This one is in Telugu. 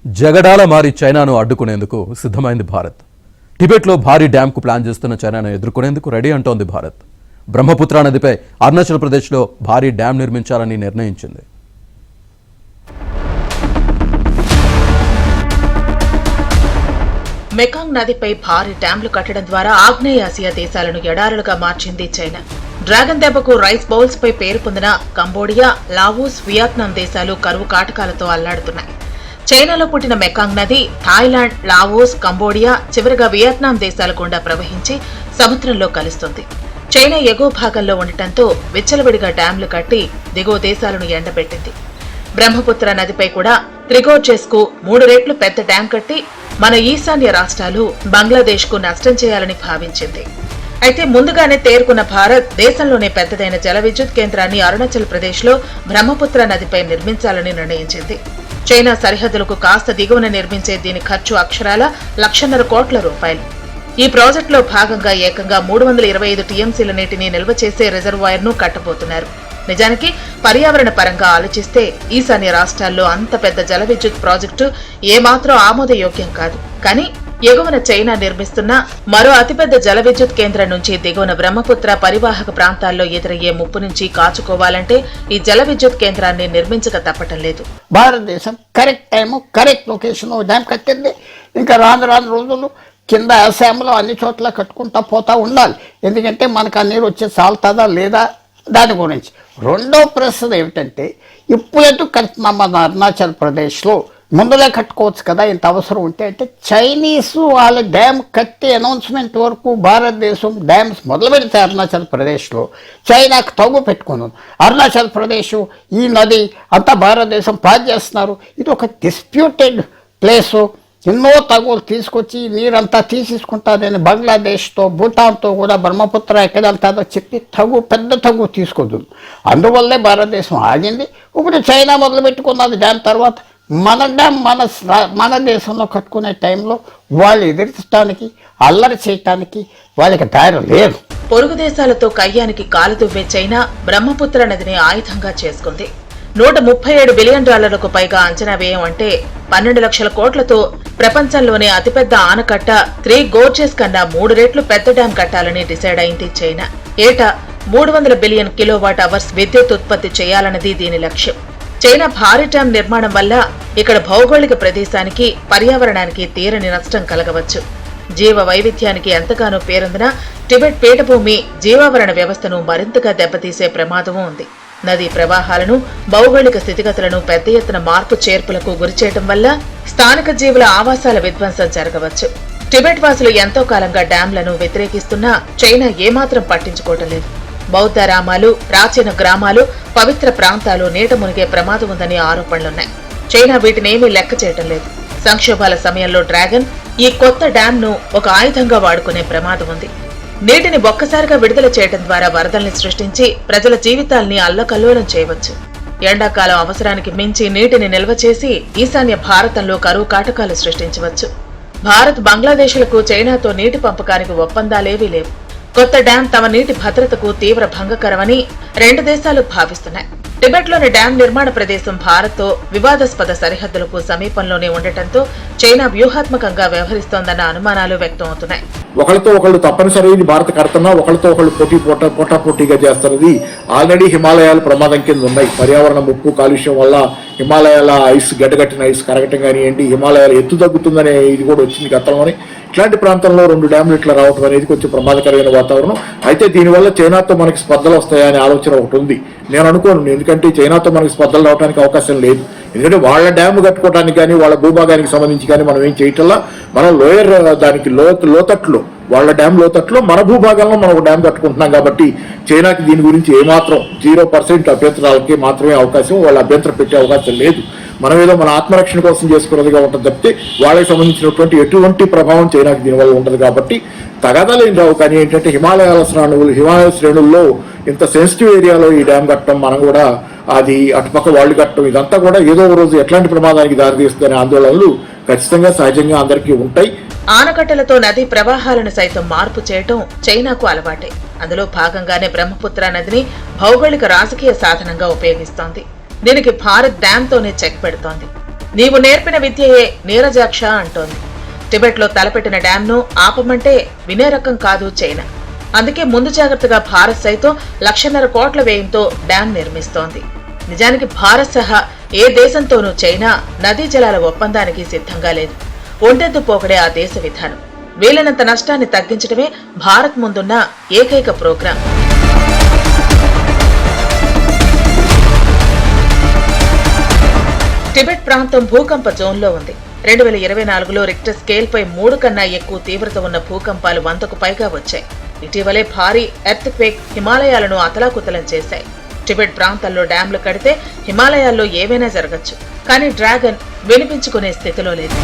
జగడాల మారి చైనాను అడ్డుకునేందుకు సిద్ధమైంది భారత్. టిబెట్లో భారీ డ్యాంకు ప్లాన్ చేస్తున్న చైనాను ఎదుర్కొనేందుకు రెడీ అంటోంది భారత్. బ్రహ్మపుత్ర నదిపై అరుణాచల్ ప్రదేశ్లో భారీ డ్యాం నిర్మించాలని నిర్ణయించింది. మెకాంగ్ నదిపై భారీ డ్యాంలు కట్టడం ద్వారా ఆగ్నేయాసియా దేశాలను ఎడారులుగా మార్చింది చైనా. డ్రాగన్ దెబ్బకు రైస్ బౌల్స్ పై పేరు పొందిన కంబోడియా, లావోస్, వియత్నాం దేశాలు కరువు కాటకాలతో అల్లాడుతున్నాయి. చైనాలో పుట్టిన మెకాంగ్ నది థాయిలాండ్, లావోస్, కంబోడియా, చివరిగా వియత్నాం దేశాల గుండా ప్రవహించి సముద్రంలో కలుస్తుంది. చైనా ఎగువ భాగంలో ఉండటంతో విచ్చలవిడిగా డ్యాంలు కట్టి దిగువ దేశాలను ఎండబెట్టింది. బ్రహ్మపుత్ర నదిపై కూడా త్రిగోర్జెస్ కు 3 రెట్లు పెద్ద డ్యాం కట్టి మన ఈశాన్య రాష్ట్రాలు బంగ్లాదేశ్ కు నష్టం చేయాలని భావించింది. అయితే ముందుగానే తేరుకున్న భారత్ దేశంలోనే పెద్దదైన జల విద్యుత్ కేంద్రాన్ని అరుణాచల్ ప్రదేశ్ లో బ్రహ్మపుత్ర నదిపై నిర్మించాలని నిర్ణయించింది. చైనా సరిహద్దులకు కాస్త దిగువన నిర్మించే దీని ఖర్చు అక్షరాల 1,50,000 కోట్ల రూపాయలు. ఈ ప్రాజెక్టులో భాగంగా ఏకంగా 325 టీఎంసీల నీటిని నిల్వ చేసే రిజర్వాయర్ ను కట్టబోతున్నారు. నిజానికి పర్యావరణ పరంగా ఆలోచిస్తే ఈశాన్య రాష్ట్రాల్లో అంత పెద్ద జల విద్యుత్ ప్రాజెక్టు ఏమాత్రం ఆమోదయోగ్యం కాదు. కానీ ఎగువన చైనా నిర్మిస్తున్న మరో అతిపెద్ద జల విద్యుత్ కేంద్రం నుంచి దిగువన బ్రహ్మపుత్ర పరివాహక ప్రాంతాల్లో ఎదురయ్యే ముప్పు నుంచి కాచుకోవాలంటే ఈ జల విద్యుత్ కేంద్రాన్ని నిర్మించక తప్పటం లేదు. భారతదేశం correct time correct location dam కట్టింది. ఇంకా రాను రోజులు కింద అస్సాంలో అన్ని చోట్ల కట్టుకుంటా పోతా ఉండాలి. ఎందుకంటే మనకు ఆ నీరు వచ్చే సాల్తుందా లేదా దాని గురించి. రెండో ప్రశ్న ఏమిటంటే ఇప్పుడు ఎందుకు కడుతున్నాం మన అరుణాచల్ ప్రదేశ్లో, ముందులే కట్టుకోవచ్చు కదా ఇంత అవసరం ఉంటే. అంటే చైనీసు వాళ్ళ డ్యామ్ కట్టి అనౌన్స్మెంట్ వరకు భారతదేశం డ్యామ్స్ మొదలు పెడితే అరుణాచల్ ప్రదేశ్లో చైనాకు తగ్గు పెట్టుకున్నాను. అరుణాచల్ ప్రదేశ్ ఈ నది అంతా భారతదేశం పాస్ చేస్తున్నారు. ఇది ఒక డిస్ప్యూటెడ్ ప్లేసు. ఎన్నో తగులు తీసుకొచ్చి నీరంతా తీసేసుకుంటారని బంగ్లాదేశ్తో భూటాన్తో కూడా బ్రహ్మపుత్ర ఎక్కడంతాదో చెప్పి పెద్ద తగు తీసుకోదు. అందువల్లే భారతదేశం ఆగింది. ఇప్పుడు చైనా మొదలు పెట్టుకున్నది. దాని తర్వాత మన డ్యామ్ మన దేశంలో కట్టుకునే టైంలో వాళ్ళు ఎదిరించడానికి అల్లరి చేయటానికి వాళ్ళకి దారి లేదు. పొరుగు దేశాలతో కయ్యానికి కాలు దువ్వే చైనా బ్రహ్మపుత్ర నదిని ఆయుధంగా చేసుకుంది. $137 బిలియన్ పైగా అంచనా వ్యయం అంటే 12 లక్షల కోట్లతో ప్రపంచంలోనే అతిపెద్ద ఆనకట్ట త్రీ గోర్జెస్ కన్నా 3 రెట్లు పెద్ద డ్యాం కట్టాలని డిసైడ్ అయింది చైనా. ఏటా 300 బిలియన్ కిలోవాట్ అవర్స్ విద్యుత్ ఉత్పత్తి చేయాలన్నది దీని లక్ష్యం. చైనా భారీ డ్యాం నిర్మాణం వల్ల ఇక్కడ భౌగోళిక ప్రదేశానికి, పర్యావరణానికి తీరని నష్టం కలగవచ్చు. జీవ వైవిధ్యానికి ఎంతగానో పేరొందిన టిబెట్ పీఠభూమి జీవావరణ వ్యవస్థను మరింతగా దెబ్బతీసే ప్రమాదమూ ఉంది. నదీ ప్రవాహాలను, భౌగోళిక స్థితిగతులను పెద్ద ఎత్తున మార్పు చేర్పులకు గురిచేయడం వల్ల స్థానిక జీవుల ఆవాసాల విధ్వంసం జరగవచ్చు. టిబెట్ వాసులు ఎంతో కాలంగా డ్యాంలను వ్యతిరేకిస్తున్నా చైనా ఏమాత్రం పట్టించుకోవటం లేదు. బౌద్ధ రామాలు, ప్రాచీన గ్రామాలు, పవిత్ర ప్రాంతాలు నీట మునిగే ప్రమాదం ఉందని ఆరోపణలున్నాయి. చైనా వీటినేమీ లెక్క చేయటం లేదు. సంక్షోభాల సమయంలో డ్రాగన్ ఈ కొత్త డ్యాంను ఒక ఆయుధంగా వాడుకునే ప్రమాదం ఉంది. నీటిని ఒక్కసారిగా విడుదల చేయడం ద్వారా వరదల్ని సృష్టించి ప్రజల జీవితాల్ని అల్లకల్లోలం చేయవచ్చు. ఎండాకాలం అవసరానికి మించి నీటిని నిల్వ చేసి ఈశాన్య భారతంలో కరువు కాటకాలు సృష్టించవచ్చు. భారత్, బంగ్లాదేశ్లకు చైనాతో నీటి పంపకానికి ఒప్పందాలేవీ లేవు. కొత్త డ్యాం తమ నీటి భద్రతకు తీవ్ర భంగకరమని 2 దేశాలు భావిస్తున్నాయి. టిబెట్లోని డ్యాం నిర్మాణ ప్రదేశం భారత్తో వివాదాస్పద సరిహద్దులకు సమీపంలోనే ఉండటంతో చైనా వ్యూహాత్మకంగా వ్యవహరిస్తోందన్న అనుమానాలు వ్యక్తమవుతున్నాయి. ఒకరితో ఒకళ్ళు తప్పనిసరి భారత్ కడుతున్నా ఒకరితో ఒకళ్ళు పోటాపోటీగా చేస్తున్నది. ఆల్రెడీ హిమాలయాలు ప్రమాదం కింద ఉన్నాయి. పర్యావరణ ముప్పు, కాలుష్యం వల్ల హిమాలయాల ఐస్, గడ్డగట్టిన ఐస్ కరగటం కానివ్వండి, హిమాలయాల ఎత్తు తగ్గుతుందనే ఇది కూడా వచ్చింది గతంలోనే. ఇట్లాంటి ప్రాంతంలో 2 డ్యామ్లు ఇట్లా రావడం అనేది కొంచెం ప్రమాదకరమైన వాతావరణం. అయితే దీనివల్ల చైనాతో మనకి స్పర్ధలు వస్తాయనే ఆలోచన ఒకటి ఉంది. నేను అనుకోను, ఎందుకంటే చైనాతో మనకి స్పర్ధలు రావడానికి అవకాశం లేదు. ఎందుకంటే వాళ్ళ డ్యామ్ కట్టుకోవడానికి కానీ, వాళ్ళ భూభాగానికి సంబంధించి కానీ మనం ఏం చేయటంలా. మనం లోయర్ దానికి లోతట్లో, వాళ్ళ డ్యామ్ లోతట్లో మన భూభాగంలో మనం ఒక డ్యామ్ కట్టుకుంటున్నాం కాబట్టి చైనాకి దీని గురించి ఏమాత్రం 0% అభ్యంతరాలకి మాత్రమే అవకాశం, వాళ్ళ అభ్యంతరం పెట్టే అవకాశం లేదు. మనం ఏదో మన ఆత్మరక్షణ కోసం చేసుకున్నదిగా ఉంటుంది తప్పితే వాళ్ళకి సంబంధించినటువంటి ఎటువంటి ప్రభావం చైనాకి దీనివల్ల ఉండదు. కాబట్టి తగాదాలు ఏం రావు. కానీ ఏంటంటే హిమాలయ శ్రేణుల్లో ఇంత సెన్సిటివ్ ఏరియాలో ఈ డ్యామ్ కట్టడం, మనం కూడా అది అటుపక్క వాళ్ళు కట్టడం, ఇదంతా కూడా ఏదో ఒక రోజు ఎట్లాంటి ప్రమాదానికి దారితీస్తుందనే ఆందోళనలు ఖచ్చితంగా సహజంగా అందరికీ ఉంటాయి. ఆనకట్టలతో నదీ ప్రవాహాలను సైతం మార్పు చేయటం చైనాకు అలవాటే. అందులో భాగంగానే బ్రహ్మపుత్ర నదిని భౌగోళిక రాజకీయ సాధనంగా ఉపయోగిస్తోంది. దీనికి భారత్ డ్యాంతోనే చెక్ పెడుతోంది. నీవు నేర్పిన విద్యయే నీరజాక్ష అంటోంది. టిబెట్లో తలపెట్టిన డ్యాంను ఆపమంటే వినే రకం కాదు చైనా. అందుకే ముందు జాగ్రత్తగా భారత్ సైతం 1,50,000 కోట్ల వ్యయంతో డ్యాం నిర్మిస్తోంది. నిజానికి భారత్ సహా ఏ దేశంతోనూ చైనా నదీ జలాల ఒప్పందానికి సిద్ధంగా లేదు. ఒంటెద్దు పోకడే ఆ దేశ విధానం. వీలైనంత నష్టాన్ని తగ్గించడమే భారత్ ముందున్న ఏకైక ప్రోగ్రాం. టిబెట్ ప్రాంతం భూకంప జోన్లో ఉంది. 2024లో రిక్టర్ స్కేల్ పై 3 కన్నా ఎక్కువ తీవ్రత ఉన్న భూకంపాలు 100కు పైగా వచ్చాయి. ఇటీవలే భారీ ఎర్త్ క్వేక్ హిమాలయాలను అతలాకుతలం చేశాయి. టిబెట్ ప్రాంతాల్లో డ్యాంలు కడితే హిమాలయాల్లో ఏవైనా జరగచ్చు. కానీ డ్రాగన్ వినిపించుకునే స్థితిలో లేదు.